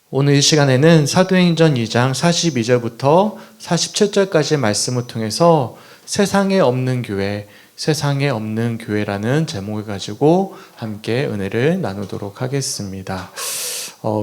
오늘 이 시간에는 사도행전 2장 42절부터 47절까지의 말씀을 통해서 세상에 없는 교회, 세상에 없는 교회라는 제목을 가지고 함께 은혜를 나누도록 하겠습니다.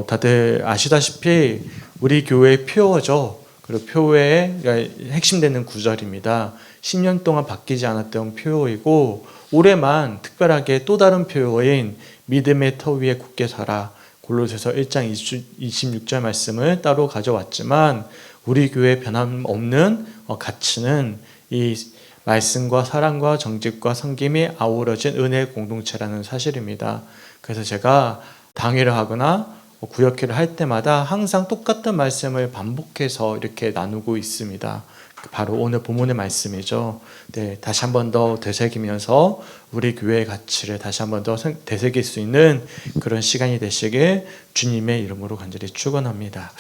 다들 아시다시피 우리 교회의 표어죠. 그리고 표어의 핵심되는 구절입니다. 10년 동안 바뀌지 않았던 표어이고 올해만 특별하게 또 다른 표어인 믿음의 터 위에 굳게 서라. 골로새서 1장 26절 말씀을 따로 가져왔지만 우리 교회의 변함없는 가치는 이 말씀과 사랑과 정직과 섬김이 아우러진 은혜의 공동체라는 사실입니다. 그래서 제가 당회를 하거나 구역회를 할 때마다 항상 똑같은 말씀을 반복해서 이렇게 나누고 있습니다. 바로 오늘 본문의 말씀이죠. 네, 다시 한 번 더 되새기면서 우리 교회의 가치를 다시 한 번 더 되새길 수 있는 그런 시간이 되시길 주님의 이름으로 간절히 축원합니다.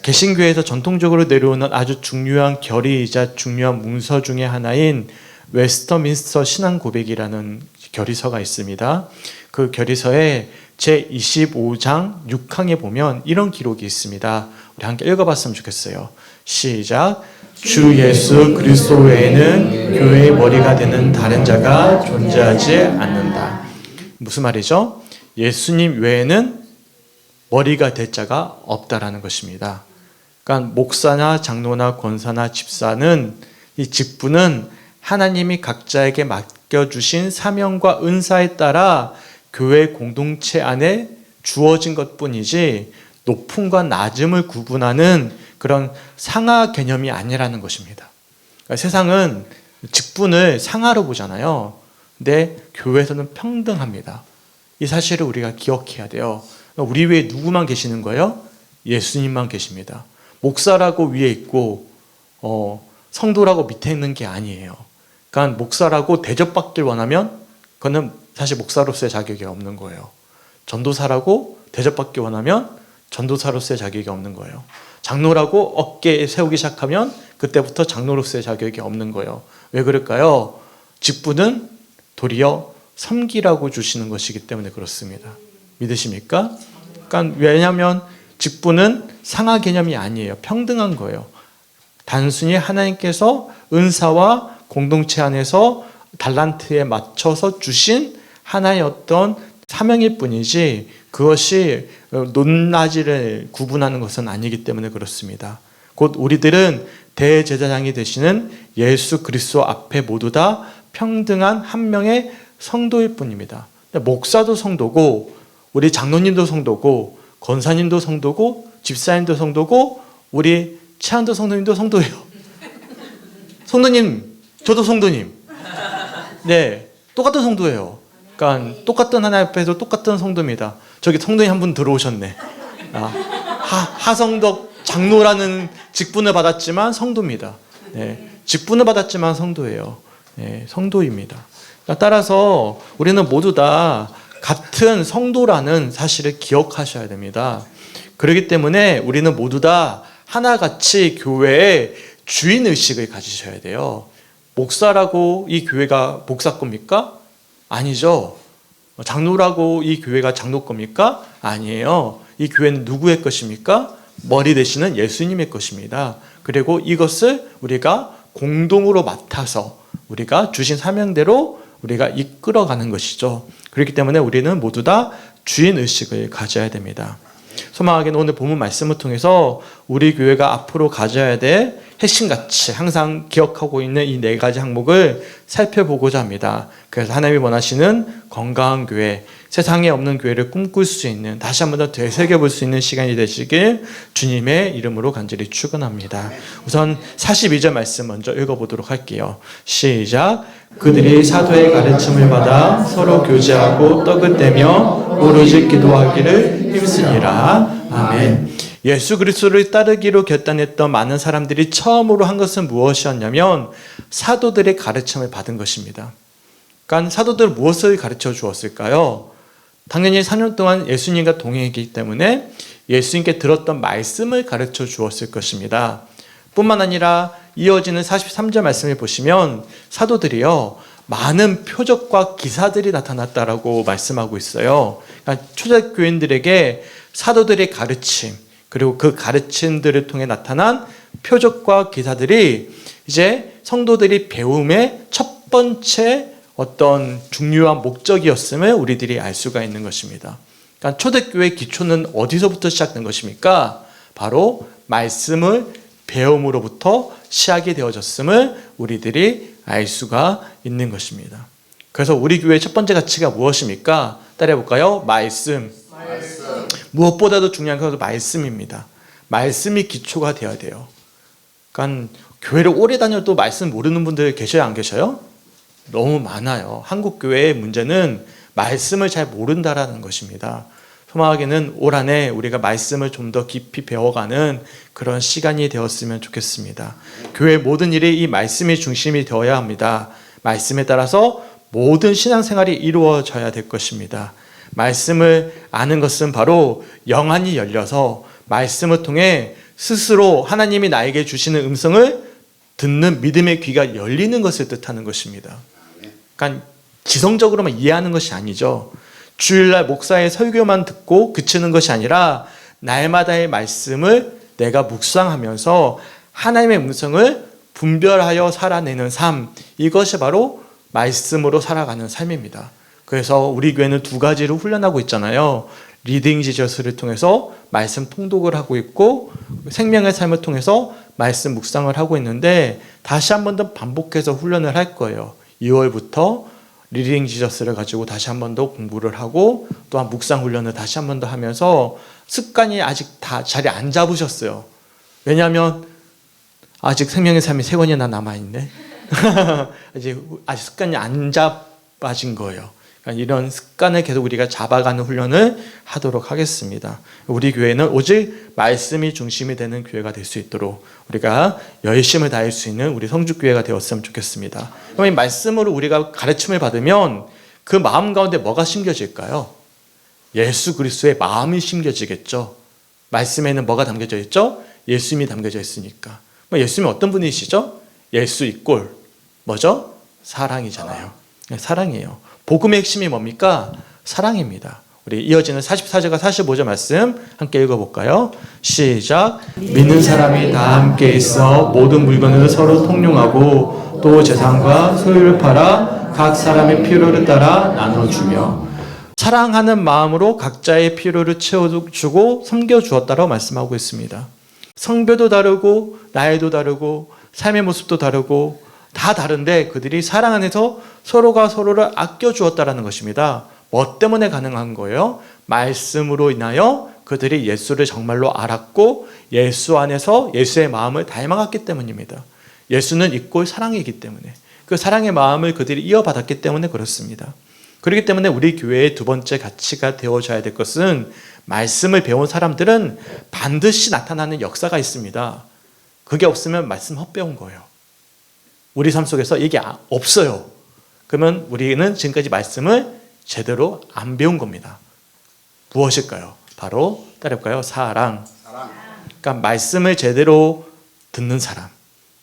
개신교에서 전통적으로 내려오는 아주 중요한 결의이자 중요한 문서 중에 하나인 웨스터민스터 신앙 고백이라는 결의서가 있습니다. 그 결의서에 제25장 6항에 보면 이런 기록이 있습니다. 우리 함께 읽어봤으면 좋겠어요. 시작. 주 예수 그리스도 외에는 교회의 머리가 되는 다른 자가 존재하지 않는다. 무슨 말이죠? 예수님 외에는 머리가 될 자가 없다라는 것입니다. 그러니까 목사나 장로나 권사나 집사는 이 직분은 하나님이 각자에게 맡겨주신 사명과 은사에 따라 교회 공동체 안에 주어진 것뿐이지 높음과 낮음을 구분하는 그런 상하 개념이 아니라는 것입니다. 그러니까 세상은 직분을 상하로 보잖아요. 근데 교회에서는 평등합니다. 이 사실을 우리가 기억해야 돼요. 우리 외에 누구만 계시는 거예요? 예수님만 계십니다. 목사라고 위에 있고 성도라고 밑에 있는 게 아니에요. 그러니까 목사라고 대접받길 원하면 그거는 사실 목사로서의 자격이 없는 거예요. 전도사라고 대접받기 원하면 전도사로서의 자격이 없는 거예요. 장로라고 어깨에 세우기 시작하면 그때부터 장로로서의 자격이 없는 거예요. 왜 그럴까요? 직분은 도리어 섬기라고 주시는 것이기 때문에 그렇습니다. 믿으십니까? 그러니까 왜냐하면 직분은 상하 개념이 아니에요. 평등한 거예요. 단순히 하나님께서 은사와 공동체 안에서 달란트에 맞춰서 주신 하나의 어떤 사명일 뿐이지 그것이 높낮이를 구분하는 것은 아니기 때문에 그렇습니다. 곧 우리들은 대제사장이 되시는 예수 그리스도 앞에 모두 다 평등한 한 명의 성도일 뿐입니다. 목사도 성도고 우리 장로님도 성도고 권사님도 성도고 집사님도 성도고 우리 최한도 성도님도 성도예요. 성도님, 저도 성도님. 네, 똑같은 성도예요. 그러니까 똑같은 하나님 앞에서 똑같은 성도입니다. 저기 성도님 한 분 들어오셨네. 하성덕 장로라는 직분을 받았지만 성도입니다. 네, 직분을 받았지만 성도예요. 네, 성도입니다. 그러니까 따라서 우리는 모두 다 같은 성도라는 사실을 기억하셔야 됩니다. 그렇기 때문에 우리는 모두 다 하나같이 교회의 주인의식을 가지셔야 돼요. 목사라고 이 교회가 목사 겁니까? 아니죠. 장로라고 이 교회가 장로 겁니까? 아니에요. 이 교회는 누구의 것입니까? 머리 되시는 예수님의 것입니다. 그리고 이것을 우리가 공동으로 맡아서 우리가 주신 사명대로 우리가 이끌어가는 것이죠. 그렇기 때문에 우리는 모두 다 주인의식을 가져야 됩니다. 소망하기는 오늘 본문 말씀을 통해서 우리 교회가 앞으로 가져야 될 핵심 가치, 항상 기억하고 있는 이 4가지 항목을 살펴보고자 합니다. 그래서 하나님이 원하시는 건강한 교회, 세상에 없는 교회를 꿈꿀 수 있는, 다시 한번 더 되새겨볼 수 있는 시간이 되시길 주님의 이름으로 간절히 축원합니다. 우선 42절 말씀 먼저 읽어보도록 할게요. 시작. 그들이 사도의 가르침을 받아 서로 교제하고 떡을 떼며 오로지 기도하기를 힘쓰니라. 아멘. 예수 그리스도를 따르기로 결단했던 많은 사람들이 처음으로 한 것은 무엇이었냐면 사도들의 가르침을 받은 것입니다. 그러니까 사도들은 무엇을 가르쳐 주었을까요? 당연히 4년 동안 예수님과 동행했기 때문에 예수님께 들었던 말씀을 가르쳐 주었을 것입니다. 뿐만 아니라 이어지는 43절 말씀을 보시면 사도들이요 많은 표적과 기사들이 나타났다라고 말씀하고 있어요. 그러니까 초대교인들에게 사도들의 가르침, 그리고 그 가르침들을 통해 나타난 표적과 기사들이 이제 성도들이 배움의 첫 번째 어떤 중요한 목적이었음을 우리들이 알 수가 있는 것입니다. 그러니까 초대교회의 기초는 어디서부터 시작된 것입니까? 바로 말씀을 배움으로부터 시작이 되어졌음을 우리들이 알 수가 있는 것입니다. 그래서 우리 교회의 첫 번째 가치가 무엇입니까? 따라해볼까요? 말씀. 무엇보다도 중요한 것은 말씀입니다. 말씀이 기초가 되어야 돼요. 그러니까 교회를 오래 다녀도 말씀 모르는 분들 계셔요, 안 계셔요? 너무 많아요. 한국 교회의 문제는 말씀을 잘 모른다라는 것입니다. 소망하기는 올 한 해 우리가 말씀을 좀 더 깊이 배워가는 그런 시간이 되었으면 좋겠습니다. 교회의 모든 일이 이 말씀이 중심이 되어야 합니다. 말씀에 따라서 모든 신앙생활이 이루어져야 될 것입니다. 말씀을 아는 것은 바로 영안이 열려서 말씀을 통해 스스로 하나님이 나에게 주시는 음성을 듣는 믿음의 귀가 열리는 것을 뜻하는 것입니다. 그러니까 지성적으로만 이해하는 것이 아니죠. 주일날 목사의 설교만 듣고 그치는 것이 아니라 날마다의 말씀을 내가 묵상하면서 하나님의 음성을 분별하여 살아내는 삶, 이것이 바로 말씀으로 살아가는 삶입니다. 그래서 우리 교회는 두 가지로 훈련하고 있잖아요. 리딩 지저스를 통해서 말씀 통독을 하고 있고 생명의 삶을 통해서 말씀 묵상을 하고 있는데 다시 한 번 더 반복해서 훈련을 할 거예요. 2월부터 리딩 지저스를 가지고 다시 한 번 더 공부를 하고 또한 묵상 훈련을 다시 한 번 더 하면서 습관이 아직 다 자리 안 잡으셨어요. 왜냐하면 아직 생명의 삶이 3권이나 남아있네. 아직 습관이 안 잡아진 거예요. 그러니까 이런 습관을 계속 우리가 잡아가는 훈련을 하도록 하겠습니다. 우리 교회는 오직 말씀이 중심이 되는 교회가 될 수 있도록 우리가 열심을 다할 수 있는 우리 성주교회가 되었으면 좋겠습니다. 그럼 이 말씀으로 우리가 가르침을 받으면 그 마음 가운데 뭐가 심겨질까요? 예수 그리스도의 마음이 심겨지겠죠. 말씀에는 뭐가 담겨져 있죠? 예수님이 담겨져 있으니까. 예수님은 어떤 분이시죠? 예수 이꼴 뭐죠? 사랑이잖아요. 사랑이에요. 복음의 핵심이 뭡니까? 사랑입니다. 우리 이어지는 44절과 45절 말씀 함께 읽어볼까요? 시작. 믿는 사람이 다 함께 있어 모든 물건을 서로 통용하고 또 재산과 소유를 팔아 각 사람의 필요를 따라 나눠주며 사랑하는 마음으로 각자의 필요를 채워주고 섬겨주었다라고 말씀하고 있습니다. 성별도 다르고 나이도 다르고 삶의 모습도 다르고 다 다른데 그들이 사랑 안에서 서로가 서로를 아껴주었다라는 것입니다. 뭐 때문에 가능한 거예요? 말씀으로 인하여 그들이 예수를 정말로 알았고 예수 안에서 예수의 마음을 닮아갔기 때문입니다. 예수는 이꼴 사랑이기 때문에 그 사랑의 마음을 그들이 이어받았기 때문에 그렇습니다. 그렇기 때문에 우리 교회의 두 번째 가치가 되어져야 될 것은 말씀을 배운 사람들은 반드시 나타나는 역사가 있습니다. 그게 없으면 말씀 헛배운 거예요. 우리 삶 속에서 이게 없어요. 그러면 우리는 지금까지 말씀을 제대로 안 배운 겁니다. 무엇일까요? 바로 따라볼까요? 사랑. 그러니까 말씀을 제대로 듣는 사람,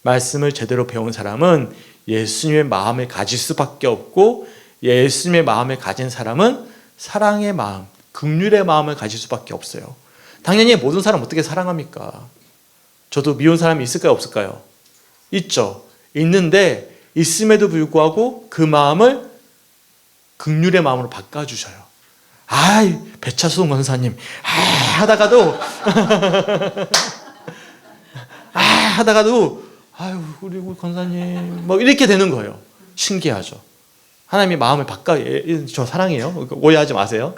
말씀을 제대로 배운 사람은 예수님의 마음을 가질 수밖에 없고 예수님의 마음을 가진 사람은 사랑의 마음, 긍휼의 마음을 가질 수밖에 없어요. 당연히 모든 사람 어떻게 사랑합니까? 저도 미운 사람이 있을까요? 없을까요? 있죠. 있는데 있음에도 불구하고 그 마음을 긍휼의 마음으로 바꿔주셔요. 아이 배차수 권사님 하다가도 아유 우리 권사님 뭐 이렇게 되는 거예요. 신기하죠. 하나님이 마음을 저 사랑해요. 오해하지 마세요.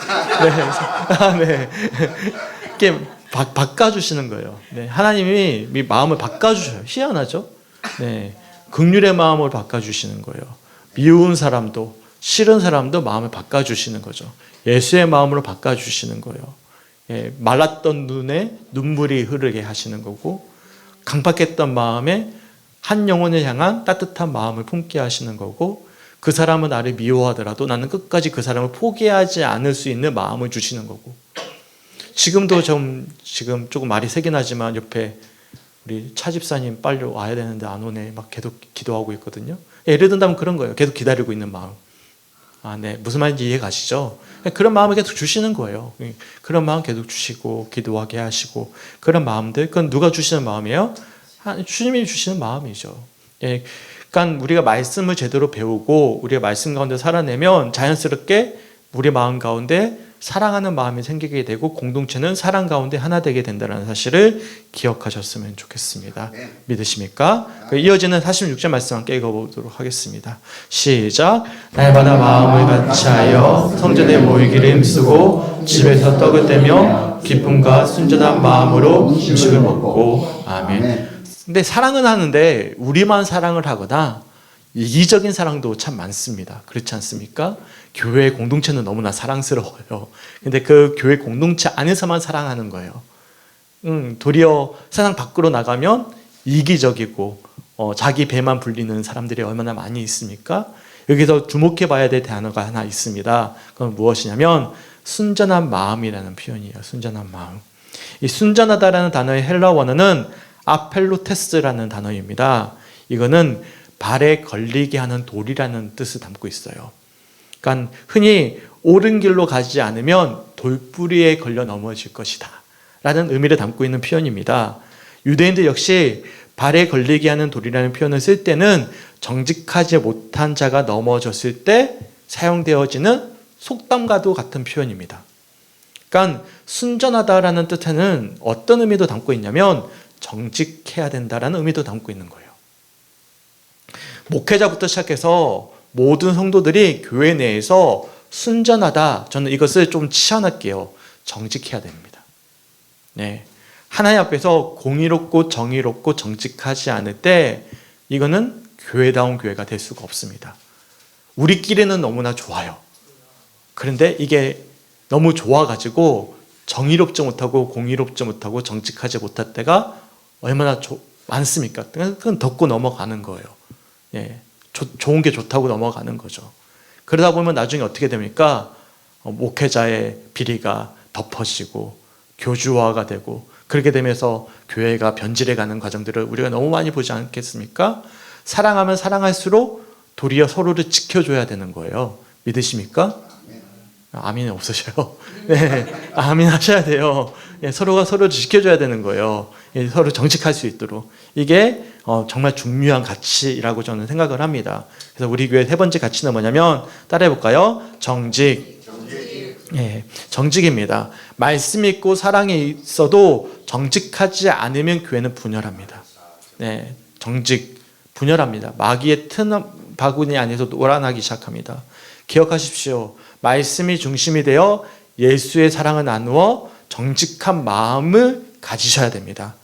네, 네. 이렇게 바꿔주시는 거예요. 네, 하나님이 마음을 바꿔주셔요. 희한하죠. 네. 긍휼의 마음을 바꿔주시는 거예요. 미운 사람도 싫은 사람도 마음을 바꿔주시는 거죠. 예수의 마음으로 바꿔주시는 거예요. 예, 말랐던 눈에 눈물이 흐르게 하시는 거고 강팍했던 마음에 한 영혼을 향한 따뜻한 마음을 품게 하시는 거고 그 사람은 나를 미워하더라도 나는 끝까지 그 사람을 포기하지 않을 수 있는 마음을 주시는 거고 지금도 지금 조금 말이 세긴 하지만 옆에 우리 차 집사님 빨리 와야 되는데 안 오네 막 계속 기도하고 있거든요. 예를 든다면 그런 거예요. 계속 기다리고 있는 마음. 네. 무슨 말인지 이해 가시죠? 그런 마음을 계속 주시는 거예요. 그런 마음 계속 주시고 기도하게 하시고 그런 마음들, 그건 누가 주시는 마음이에요? 주님이 주시는 마음이죠. 예. 그러니까 우리가 말씀을 제대로 배우고 우리가 말씀 가운데 살아내면 자연스럽게 우리 마음 가운데 사랑하는 마음이 생기게 되고 공동체는 사랑 가운데 하나 되게 된다는 사실을 기억하셨으면 좋겠습니다. 믿으십니까? 이어지는 46절 말씀 함께 읽어보도록 하겠습니다. 시작. 날마다 마음을 같이하여 성전에 모이기를 힘쓰고 집에서 떡을 떼며 기쁨과 순전한 마음으로 음식을 먹고. 아멘. 근데 사랑은 하는데 우리만 사랑을 하거나 이기적인 사랑도 참 많습니다. 그렇지 않습니까? 교회 공동체는 너무나 사랑스러워요. 근데 그 교회 공동체 안에서만 사랑하는 거예요. 도리어 세상 밖으로 나가면 이기적이고 자기 배만 불리는 사람들이 얼마나 많이 있습니까? 여기서 주목해 봐야 될 단어가 하나 있습니다. 그건 무엇이냐면 순전한 마음이라는 표현이에요. 순전한 마음. 이 순전하다라는 단어의 헬라 원어는 아펠로테스라는 단어입니다. 이거는 발에 걸리게 하는 돌이라는 뜻을 담고 있어요. 그러니까 흔히 옳은 길로 가지 않으면 돌뿌리에 걸려 넘어질 것이다 라는 의미를 담고 있는 표현입니다. 유대인들 역시 발에 걸리게 하는 돌이라는 표현을 쓸 때는 정직하지 못한 자가 넘어졌을 때 사용되어지는 속담과도 같은 표현입니다. 그러니까 순전하다라는 뜻에는 어떤 의미도 담고 있냐면 정직해야 된다라는 의미도 담고 있는 거예요. 목회자부터 시작해서 모든 성도들이 교회 내에서 순전하다, 저는 이것을 좀 치환할게요. 정직해야 됩니다. 네. 하나님 앞에서 공의롭고 정의롭고 정직하지 않을 때 이거는 교회다운 교회가 될 수가 없습니다. 우리끼리는 너무나 좋아요. 그런데 이게 너무 좋아가지고 정의롭지 못하고 공의롭지 못하고 정직하지 못할 때가 얼마나 많습니까? 그건 덮고 넘어가는 거예요. 예, 좋은 게 좋다고 넘어가는 거죠. 그러다 보면 나중에 어떻게 됩니까? 목회자의 비리가 덮어지고 교주화가 되고 그렇게 되면서 교회가 변질해가는 과정들을 우리가 너무 많이 보지 않겠습니까? 사랑하면 사랑할수록 도리어 서로를 지켜줘야 되는 거예요. 믿으십니까? 아멘 없으셔요? 네, 아멘 하셔야 돼요. 예, 서로가 서로를 지켜줘야 되는 거예요. 예, 서로 정직할 수 있도록. 이게 정말 중요한 가치라고 저는 생각을 합니다. 그래서 우리 교회 세 번째 가치는 뭐냐면 따라해볼까요? 정직. 예, 정직입니다. 말씀 있고 사랑이 있어도 정직하지 않으면 교회는 분열합니다. 네, 정직, 분열합니다. 마귀의 튼 바구니 안에서 노란하기 시작합니다. 기억하십시오. 말씀이 중심이 되어 예수의 사랑을 나누어 정직한 마음을 가지셔야 됩니다.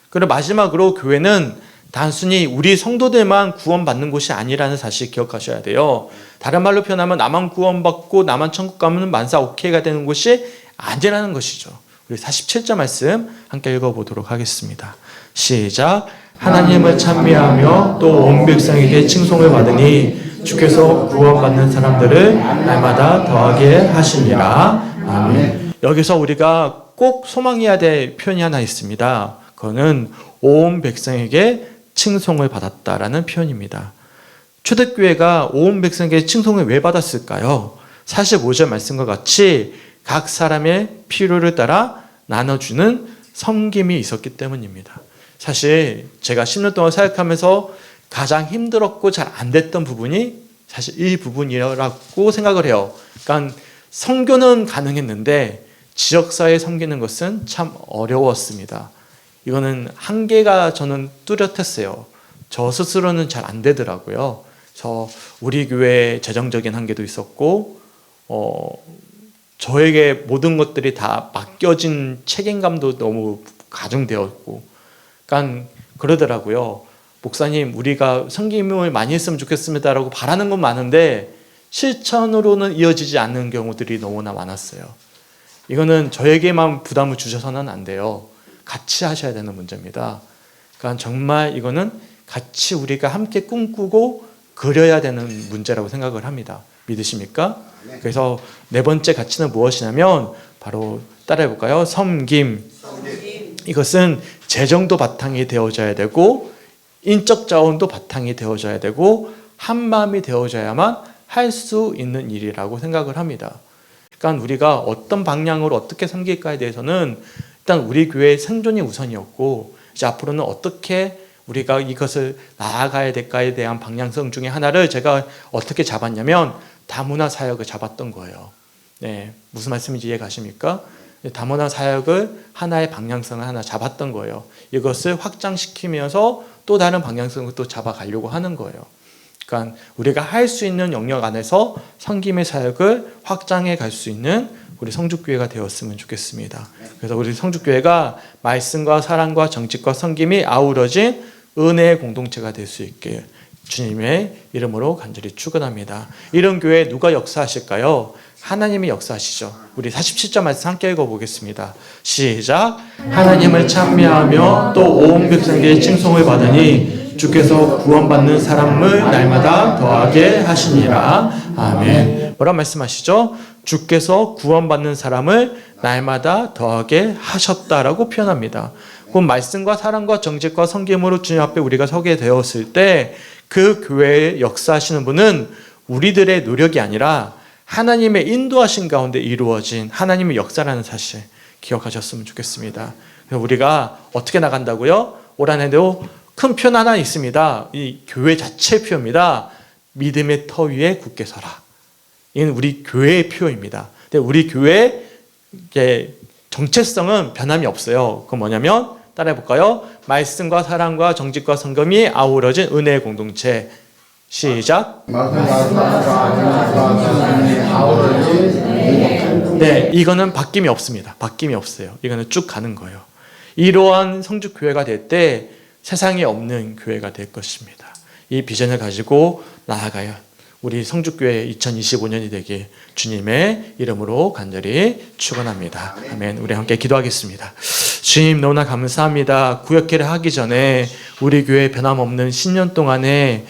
그리고 마지막으로 교회는 단순히 우리 성도들만 구원받는 곳이 아니라는 사실 기억하셔야 돼요. 다른 말로 표현하면 나만 구원받고 나만 천국 가면 만사 오케이가 되는 곳이 아니라는 것이죠. 우리 47절 말씀 함께 읽어보도록 하겠습니다. 시작. 하나님을 찬미하며 또 온 백성에게 칭송을 받으니 주께서 구원받는 사람들을 날마다 더하게 하시니라. 아멘. 여기서 우리가 꼭 소망해야 될 표현이 하나 있습니다. 그거는 온 백성에게 칭송을 받았다라는 표현입니다. 초대교회가 온 백성에게 칭송을 왜 받았을까요? 45절 말씀과 같이 각 사람의 필요를 따라 나눠주는 섬김이 있었기 때문입니다. 사실 제가 10년 동안 사역하면서 가장 힘들었고 잘 안 됐던 부분이 사실 이 부분이라고 생각을 해요. 그러니까 선교는 가능했는데 지역사회에 섬기는 것은 참 어려웠습니다. 이거는 한계가 저는 뚜렷했어요. 저 스스로는 잘 안 되더라고요. 우리 교회의 재정적인 한계도 있었고 저에게 모든 것들이 다 맡겨진 책임감도 너무 가중되었고 그러니까 그러더라고요. 목사님 우리가 섬김을 많이 했으면 좋겠습니다라고 바라는 건 많은데 실천으로는 이어지지 않는 경우들이 너무나 많았어요. 이거는 저에게만 부담을 주셔서는 안 돼요. 같이 하셔야 되는 문제입니다. 그러니까 정말 이거는 같이 우리가 함께 꿈꾸고 그려야 되는 문제라고 생각을 합니다. 믿으십니까? 그래서 네 번째 가치는 무엇이냐면 바로 따라해볼까요? 섬김. 이것은 재정도 바탕이 되어져야 되고 인적 자원도 바탕이 되어져야 되고 한 마음이 되어져야만 할 수 있는 일이라고 생각을 합니다. 그러니까 우리가 어떤 방향으로 어떻게 섬길까에 대해서는 일단 우리 교회의 생존이 우선이었고, 이제 앞으로는 어떻게 우리가 이것을 나아가야 될까에 대한 방향성 중에 하나를 제가 어떻게 잡았냐면 다문화 사역을 잡았던 거예요. 네, 무슨 말씀인지 이해 가십니까? 다문화 사역을 하나의 방향성을 하나 잡았던 거예요. 이것을 확장시키면서 또 다른 방향성을 또 잡아가려고 하는 거예요. 그러니까 우리가 할 수 있는 영역 안에서 섬김의 사역을 확장해 갈 수 있는 우리 성죽교회가 되었으면 좋겠습니다. 그래서 우리 성죽교회가 말씀과 사랑과 정직과 섬김이 아우러진 은혜의 공동체가 될 수 있게 주님의 이름으로 간절히 축원합니다. 이런 교회에 누가 역사하실까요? 하나님이 역사하시죠. 우리 47절 말씀 함께 읽어보겠습니다. 시작. 하나님을 찬미하며 또 온 백성에게 칭송을 받으니 주께서 구원받는 사람을 날마다 더하게 하시니라. 아멘. 뭐라 말씀하시죠? 주께서 구원받는 사람을 날마다 더하게 하셨다라고 표현합니다. 그 말씀과 사랑과 정직과 섬김으로 주님 앞에 우리가 서게 되었을 때 그 교회에 역사하시는 분은 우리들의 노력이 아니라 하나님의 인도하신 가운데 이루어진 하나님의 역사라는 사실 기억하셨으면 좋겠습니다. 우리가 어떻게 나간다고요? 올 한 해도 큰 표현 하나 있습니다. 이 교회 자체의 표입니다. 믿음의 터 위에 굳게 서라. 이건 우리 교회의 표입니다. 근데 우리 교회의 정체성은 변함이 없어요. 그건 뭐냐면 따라해볼까요? 말씀과 사랑과 정직과 성금이 아우러진 은혜의 공동체. 시작. 네, 이거는 바뀜이 없습니다. 바뀜이 없어요. 이거는 쭉 가는 거예요. 이러한 성죽교회가 될 때 세상에 없는 교회가 될 것입니다. 이 비전을 가지고 나아가요. 우리 성죽교회 2025년이 되길 주님의 이름으로 간절히 축원합니다. 아멘. 우리 함께 기도하겠습니다. 주님 너무나 감사합니다. 구역회를 하기 전에 우리 교회 변함없는 10년 동안의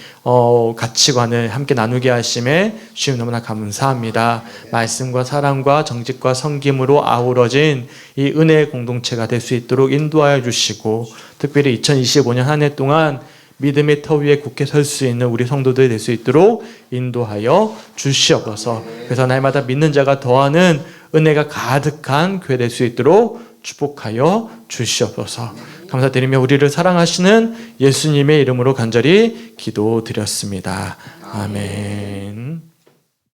가치관을 함께 나누게 하심에 주님 너무나 감사합니다. 말씀과 사랑과 정직과 섬김으로 아우러진 이 은혜의 공동체가 될 수 있도록 인도하여 주시고, 특별히 2025년 한 해 동안 믿음의 터 위에 굳게 설 수 있는 우리 성도들이 될 수 있도록 인도하여 주시옵소서. 그래서 날마다 믿는 자가 더하는 은혜가 가득한 교회 될 수 있도록 축복하여 주시옵소서. 감사드리며 우리를 사랑하시는 예수님의 이름으로 간절히 기도드렸습니다. 아멘.